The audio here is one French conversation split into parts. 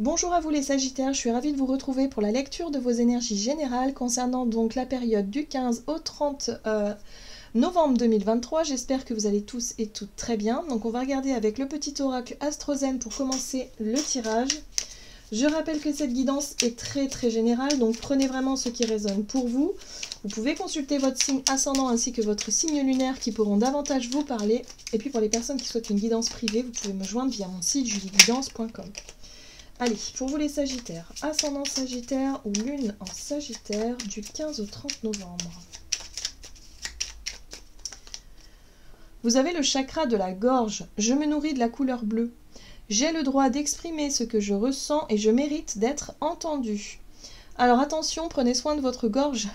Bonjour à vous les Sagittaires, je suis ravie de vous retrouver pour la lecture de vos énergies générales concernant donc la période du 15 au 30 novembre 2023. J'espère que vous allez tous et toutes très bien. Donc on va regarder avec le petit oracle Astrozen pour commencer le tirage. Je rappelle que cette guidance est très générale, donc prenez vraiment ce qui résonne pour vous. Vous pouvez consulter votre signe ascendant ainsi que votre signe lunaire qui pourront davantage vous parler. Et puis pour les personnes qui souhaitent une guidance privée, vous pouvez me joindre via mon site julieguidance.com. Allez, pour vous les Sagittaires, ascendant Sagittaire ou lune en Sagittaire du 15 au 30 novembre. Vous avez le chakra de la gorge. Je me nourris de la couleur bleue. J'ai le droit d'exprimer ce que je ressens et je mérite d'être entendu. Alors attention, prenez soin de votre gorge.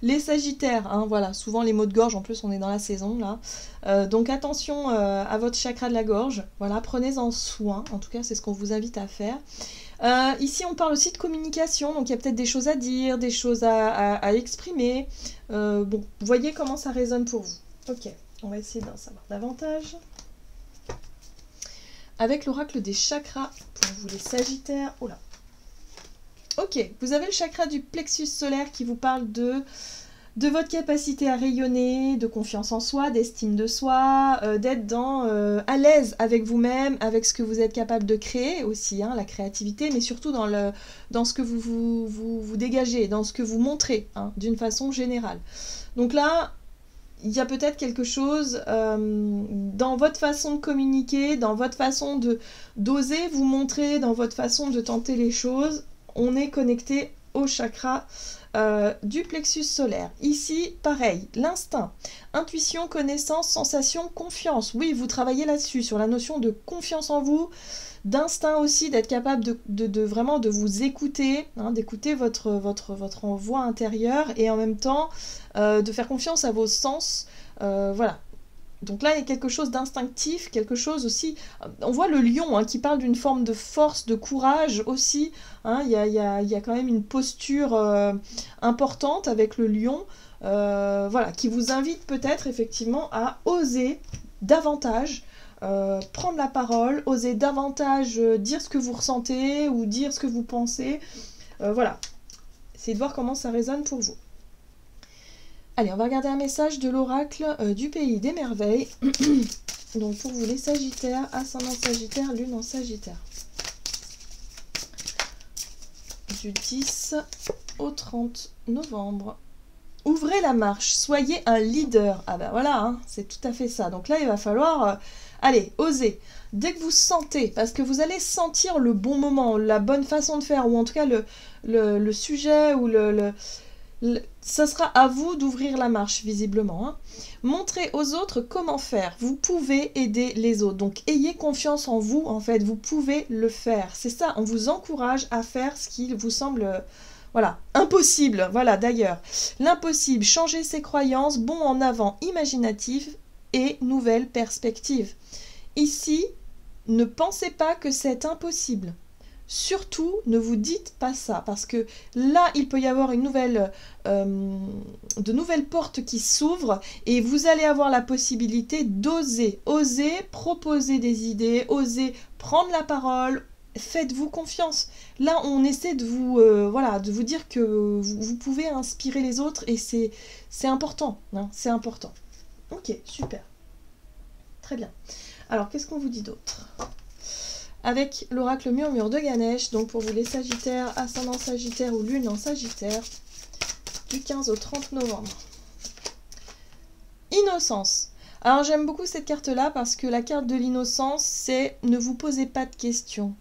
Les Sagittaires, hein, voilà, souvent les maux de gorge, en plus on est dans la saison là. Donc attention à votre chakra de la gorge. Voilà, prenez-en soin. En tout cas, c'est ce qu'on vous invite à faire. Ici, on parle aussi de communication. Donc il y a peut-être des choses à dire, des choses à exprimer. Bon, vous voyez comment ça résonne pour vous. Ok, on va essayer d'en savoir davantage. Avec l'oracle des chakras, pour vous les Sagittaires. Oh là. Ok, vous avez le chakra du plexus solaire qui vous parle de votre capacité à rayonner, de confiance en soi, d'estime de soi, d'être à l'aise avec vous-même, avec ce que vous êtes capable de créer aussi, hein, la créativité, mais surtout dans ce que vous dégagez, dans ce que vous montrez, hein, d'une façon générale. Donc là, il y a peut-être quelque chose dans votre façon de communiquer, dans votre façon d'oser vous montrer, dans votre façon de tenter les choses. On est connecté au chakra du plexus solaire. Ici, pareil, l'instinct, intuition, connaissance, sensation, confiance. Oui, vous travaillez là-dessus, sur la notion de confiance en vous, d'instinct aussi, d'être capable de vraiment de vous écouter, hein, d'écouter votre voix intérieure et en même temps de faire confiance à vos sens. Voilà. Donc là, il y a quelque chose d'instinctif, quelque chose aussi... On voit le lion hein, qui parle d'une forme de force, de courage aussi. Hein, il y a quand même une posture importante avec le lion. Voilà, qui vous invite peut-être effectivement à oser davantage prendre la parole, oser davantage dire ce que vous ressentez ou dire ce que vous pensez. Voilà. Essayez de voir comment ça résonne pour vous. Allez, on va regarder un message de l'oracle du pays des merveilles. Donc pour vous les Sagittaires, ascendant Sagittaire, lune en Sagittaire. Du 10 au 30 novembre. Ouvrez la marche, soyez un leader. Ah ben voilà, hein, c'est tout à fait ça. Donc là, il va falloir... allez, osez. Dès que vous sentez, parce que vous allez sentir le bon moment, la bonne façon de faire, ou en tout cas le sujet, ou ça sera à vous d'ouvrir la marche, visiblement. Hein. Montrez aux autres comment faire. Vous pouvez aider les autres. Donc, ayez confiance en vous, en fait. Vous pouvez le faire. C'est ça, on vous encourage à faire ce qui vous semble... voilà, impossible. Voilà, d'ailleurs. L'impossible, changer ses croyances, bond en avant, imaginatif et nouvelle perspective. Ici, ne pensez pas que c'est impossible. Surtout, ne vous dites pas ça, parce que là, il peut y avoir de nouvelles portes qui s'ouvrent et vous allez avoir la possibilité d'oser, oser proposer des idées, oser prendre la parole. Faites-vous confiance. Là, on essaie de vous, voilà, de vous dire que vous pouvez inspirer les autres et c'est important, hein, c'est important. Ok, super. Très bien. Alors, qu'est-ce qu'on vous dit d'autre ? Avec l'oracle murmure de Ganesh, donc pour vous les Sagittaires, ascendant Sagittaire ou lune en Sagittaire, du 15 au 30 novembre. Innocence. Alors j'aime beaucoup cette carte-là parce que la carte de l'innocence, c'est ne vous posez pas de questions.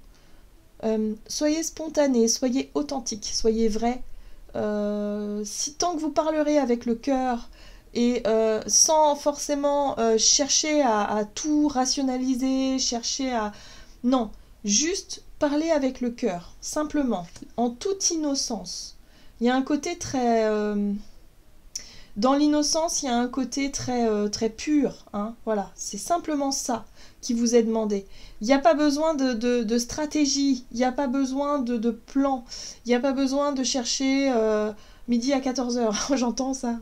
Soyez spontané, soyez authentique, soyez vrai. Si tant que vous parlerez avec le cœur et sans forcément chercher à tout rationaliser, chercher à... Non, juste parler avec le cœur, simplement, en toute innocence. Il y a un côté très... dans l'innocence, il y a un côté très pur. Hein, voilà, c'est simplement ça qui vous est demandé. Il n'y a pas besoin de stratégie, il n'y a pas besoin de plan, il n'y a pas besoin de chercher... midi à 14h, j'entends ça.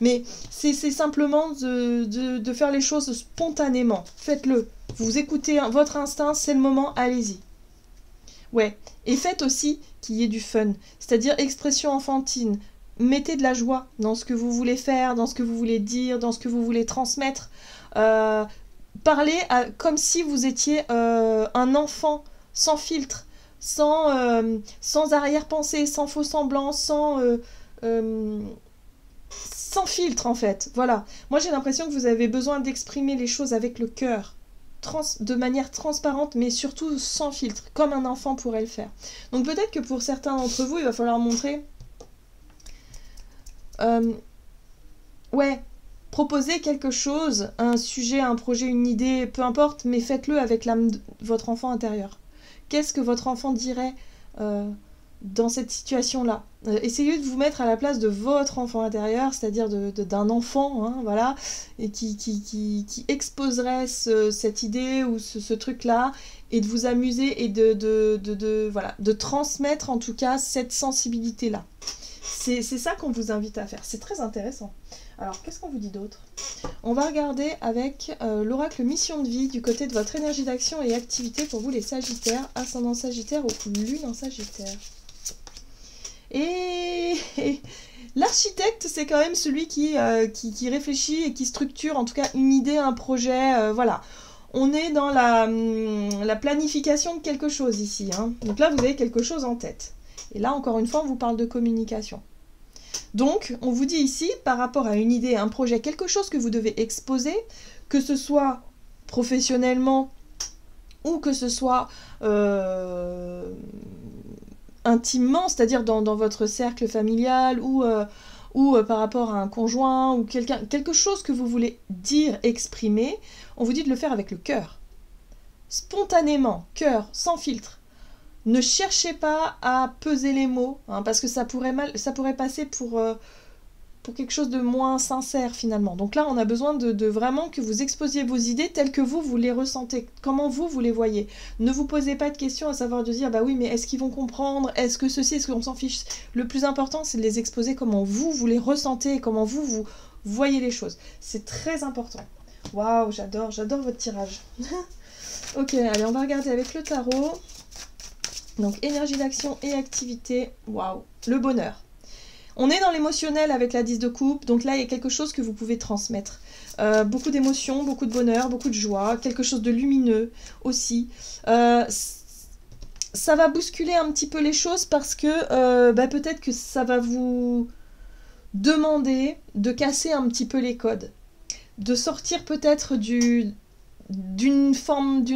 Mais c'est simplement de faire les choses spontanément. Faites-le. Vous écoutez votre instinct, c'est le moment, allez-y. Ouais, et faites aussi qu'il y ait du fun, c'est-à-dire expression enfantine. Mettez de la joie dans ce que vous voulez faire, dans ce que vous voulez dire, dans ce que vous voulez transmettre. Euh, comme si vous étiez un enfant, sans filtre, sans arrière-pensée, sans faux semblant, euh, sans filtre en fait. Voilà. Moi j'ai l'impression que vous avez besoin d'exprimer les choses avec le cœur, de manière transparente, mais surtout sans filtre, comme un enfant pourrait le faire. Donc peut-être que pour certains d'entre vous, il va falloir montrer... ouais, proposez quelque chose, un sujet, un projet, une idée, peu importe, mais faites-le avec l'âme de votre enfant intérieur. Qu'est-ce que votre enfant dirait dans cette situation-là? Essayez de vous mettre à la place de votre enfant intérieur, c'est-à-dire d'un enfant, hein, voilà, et qui exposerait cette idée ou ce truc-là, et de vous amuser et voilà, de transmettre en tout cas cette sensibilité-là. C'est ça qu'on vous invite à faire. C'est très intéressant. Alors, qu'est-ce qu'on vous dit d'autre? On va regarder avec l'oracle mission de vie du côté de votre énergie d'action et activité pour vous les Sagittaires, ascendant Sagittaire ou lune en Sagittaire. Et l'architecte, c'est quand même celui qui réfléchit et qui structure en tout cas une idée, un projet, voilà. On est dans la planification de quelque chose ici, hein. Donc là, vous avez quelque chose en tête. Et là, encore une fois, on vous parle de communication. Donc, on vous dit ici, par rapport à une idée, un projet, quelque chose que vous devez exposer, que ce soit professionnellement ou que ce soit intimement, c'est-à-dire dans votre cercle familial ou par rapport à un conjoint ou quelque chose que vous voulez dire, exprimer, on vous dit de le faire avec le cœur. Spontanément, cœur, sans filtre. Ne cherchez pas à peser les mots, hein, parce que ça pourrait passer pour quelque chose de moins sincère finalement. Donc là, on a besoin de vraiment que vous exposiez vos idées telles que vous les ressentez, comment vous les voyez. Ne vous posez pas de questions à savoir de dire, bah oui, mais est-ce qu'ils vont comprendre? Est-ce que ceci, est-ce qu'on s'en fiche? Le plus important, c'est de les exposer comment vous les ressentez et comment vous voyez les choses. C'est très important. Waouh, j'adore votre tirage. Ok, allez, on va regarder avec le tarot. Donc, énergie d'action et activité, waouh, le bonheur. On est dans l'émotionnel avec la 10 de coupe, donc là, il y a quelque chose que vous pouvez transmettre. Beaucoup d'émotions, beaucoup de bonheur, beaucoup de joie, quelque chose de lumineux aussi. Ça va bousculer un petit peu les choses parce que peut-être que ça va vous demander de casser un petit peu les codes. De sortir peut-être d'une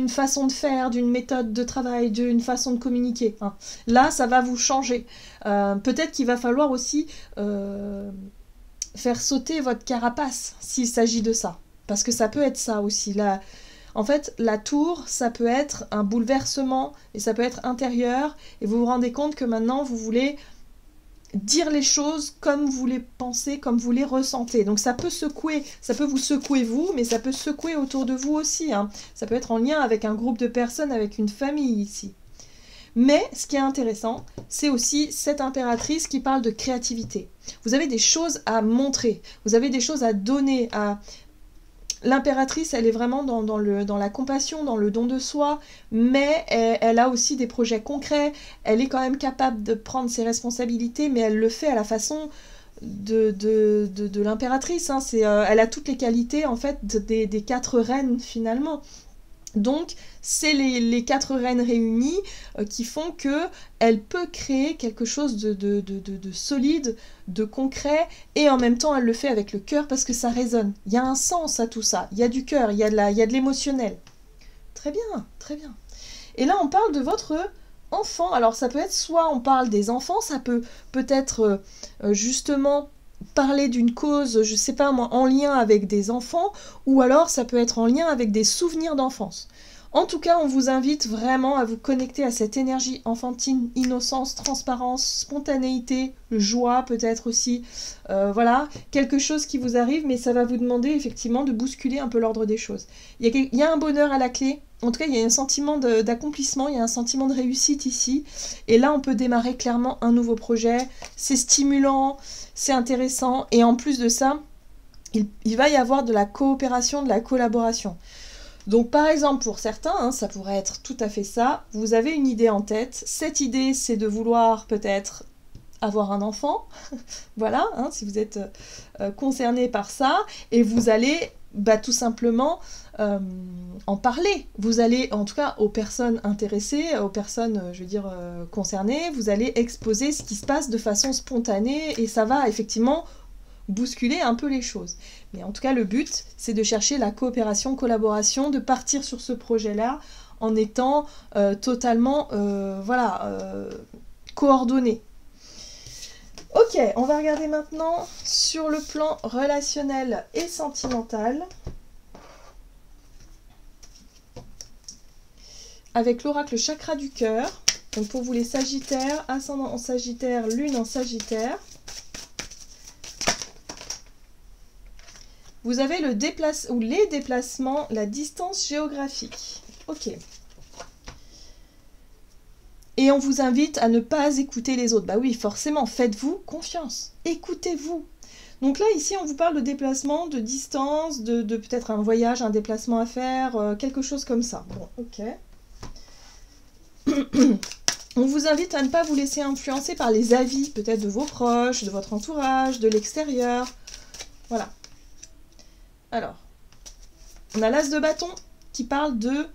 façon de faire, d'une méthode de travail, d'une façon de communiquer. Hein. Là, ça va vous changer. Peut-être qu'il va falloir aussi faire sauter votre carapace, s'il s'agit de ça. Parce que ça peut être ça aussi. En fait, la tour, ça peut être un bouleversement, et ça peut être intérieur, et vous vous rendez compte que maintenant, vous voulez dire les choses comme vous les pensez, comme vous les ressentez. Donc ça peut secouer, ça peut vous secouer vous, mais ça peut secouer autour de vous aussi. Hein. Ça peut être en lien avec un groupe de personnes, avec une famille ici. Mais ce qui est intéressant, c'est aussi cette impératrice qui parle de créativité. Vous avez des choses à montrer, vous avez des choses à donner, L'impératrice, elle est vraiment dans la compassion, dans le don de soi, mais elle a aussi des projets concrets, elle est quand même capable de prendre ses responsabilités, mais elle le fait à la façon de l'impératrice. Hein. Elle a toutes les qualités, en fait, des 4 reines, finalement. Donc, c'est les 4 reines réunies qui font qu'elle peut créer quelque chose de solide, de concret, et en même temps, elle le fait avec le cœur parce que ça résonne. Il y a un sens à tout ça, il y a du cœur, il y a de l'émotionnel. Très bien, très bien. Et là, on parle de votre enfant. Alors, ça peut être soit on parle des enfants, ça peut-être justement parler d'une cause, je sais pas moi, en lien avec des enfants, ou alors ça peut être en lien avec des souvenirs d'enfance. En tout cas, on vous invite vraiment à vous connecter à cette énergie enfantine, innocence, transparence, spontanéité, joie peut-être aussi. Voilà, quelque chose qui vous arrive, mais ça va vous demander effectivement de bousculer un peu l'ordre des choses. Il y a un bonheur à la clé. En tout cas, il y a un sentiment d'accomplissement, il y a un sentiment de réussite ici. Et là, on peut démarrer clairement un nouveau projet. C'est stimulant, c'est intéressant. Et en plus de ça, il va y avoir de la coopération, de la collaboration. Donc par exemple pour certains, hein, ça pourrait être tout à fait ça, vous avez une idée en tête, cette idée c'est de vouloir peut-être avoir un enfant, voilà, hein, si vous êtes concerné par ça, et vous allez tout simplement en parler. Vous allez, en tout cas aux personnes intéressées, aux personnes, je veux dire, concernées, vous allez exposer ce qui se passe de façon spontanée, et ça va effectivement bousculer un peu les choses. Mais en tout cas, le but, c'est de chercher la coopération, collaboration, de partir sur ce projet-là en étant totalement, coordonné. Ok, on va regarder maintenant sur le plan relationnel et sentimental. Avec l'oracle chakra du cœur. Donc pour vous les Sagittaires, ascendant en Sagittaire, lune en Sagittaire. Vous avez les déplacements, la distance géographique. Ok. Et on vous invite à ne pas écouter les autres. Bah oui, forcément, faites-vous confiance. Écoutez-vous. Donc là, ici, on vous parle de déplacement, de distance, de peut-être un voyage, un déplacement à faire, quelque chose comme ça. Bon, ok. On vous invite à ne pas vous laisser influencer par les avis, peut-être de vos proches, de votre entourage, de l'extérieur. Voilà. Alors, on a l'as de bâton qui parle de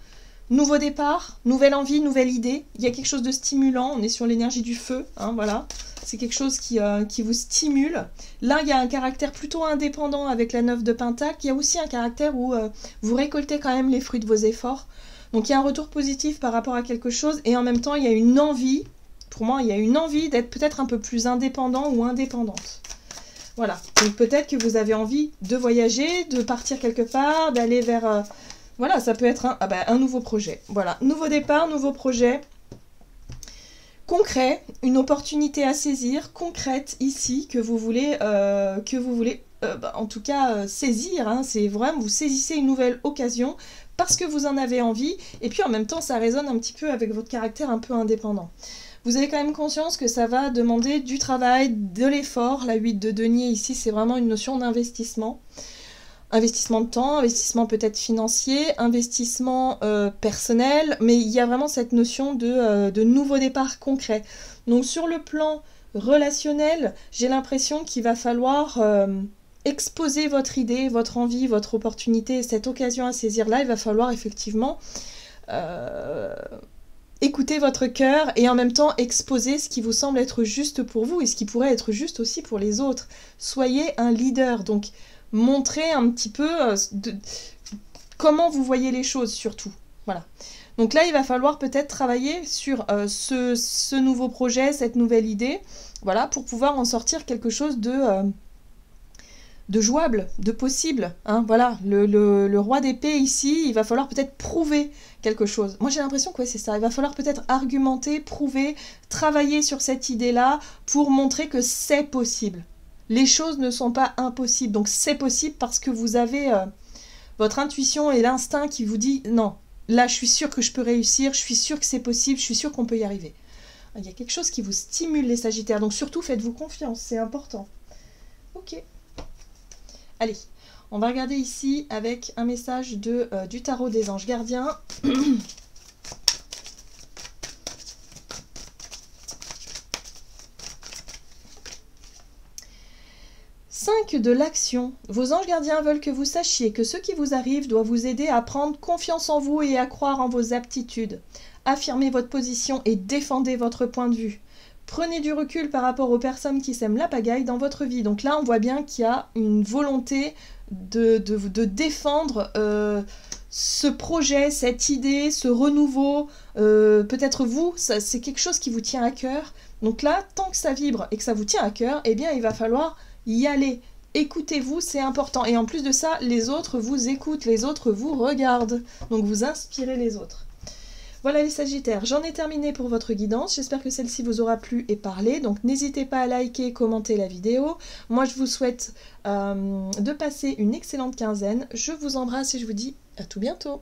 nouveau départ, nouvelle envie, nouvelle idée. Il y a quelque chose de stimulant, on est sur l'énergie du feu, hein, voilà. C'est quelque chose qui vous stimule. Là, il y a un caractère plutôt indépendant avec la 9 de Pentacle. Il y a aussi un caractère où vous récoltez quand même les fruits de vos efforts. Donc il y a un retour positif par rapport à quelque chose et en même temps, il y a une envie, pour moi, il y a une envie d'être peut-être un peu plus indépendant ou indépendante. Voilà, donc peut-être que vous avez envie de voyager, de partir quelque part, d'aller vers... voilà, ça peut être un nouveau projet. Voilà, nouveau départ, nouveau projet. Concret, une opportunité à saisir, concrète ici, que vous voulez en tout cas saisir. Hein, c'est vraiment, vous saisissez une nouvelle occasion parce que vous en avez envie. Et puis en même temps, ça résonne un petit peu avec votre caractère un peu indépendant. Vous avez quand même conscience que ça va demander du travail, de l'effort. La 8 de denier ici, c'est vraiment une notion d'investissement. Investissement de temps, investissement peut-être financier, investissement personnel, mais il y a vraiment cette notion de nouveau départ concret. Donc sur le plan relationnel, j'ai l'impression qu'il va falloir exposer votre idée, votre envie, votre opportunité, cette occasion à saisir là, il va falloir effectivement écouter votre cœur et en même temps exposer ce qui vous semble être juste pour vous et ce qui pourrait être juste aussi pour les autres. Soyez un leader, donc montrez un petit peu comment vous voyez les choses surtout. Voilà. Donc là, il va falloir peut-être travailler sur ce nouveau projet, cette nouvelle idée, voilà, pour pouvoir en sortir quelque chose de jouable, de possible. Hein, voilà, le roi d'épée ici, il va falloir peut-être prouver quelque chose. Moi j'ai l'impression que ouais, c'est ça, il va falloir peut-être argumenter, prouver, travailler sur cette idée-là pour montrer que c'est possible. Les choses ne sont pas impossibles, donc c'est possible parce que vous avez votre intuition et l'instinct qui vous dit non, là je suis sûre que je peux réussir, je suis sûre que c'est possible, je suis sûre qu'on peut y arriver. Il y a quelque chose qui vous stimule les Sagittaires, donc surtout faites-vous confiance, c'est important. Ok. Allez, on va regarder ici avec un message du tarot des anges gardiens. 5 de l'action. Vos anges gardiens veulent que vous sachiez que ce qui vous arrive doit vous aider à prendre confiance en vous et à croire en vos aptitudes. Affirmez votre position et défendez votre point de vue. Prenez du recul par rapport aux personnes qui sèment la pagaille dans votre vie. Donc là, on voit bien qu'il y a une volonté de défendre ce projet, cette idée, ce renouveau. Peut-être vous, c'est quelque chose qui vous tient à cœur. Donc là, tant que ça vibre et que ça vous tient à cœur, eh bien, il va falloir y aller. Écoutez-vous, c'est important. Et en plus de ça, les autres vous écoutent, les autres vous regardent. Donc vous inspirez les autres. Voilà les Sagittaires, j'en ai terminé pour votre guidance. J'espère que celle-ci vous aura plu et parlé. Donc n'hésitez pas à liker, commenter la vidéo. Moi, je vous souhaite de passer une excellente quinzaine. Je vous embrasse et je vous dis à tout bientôt.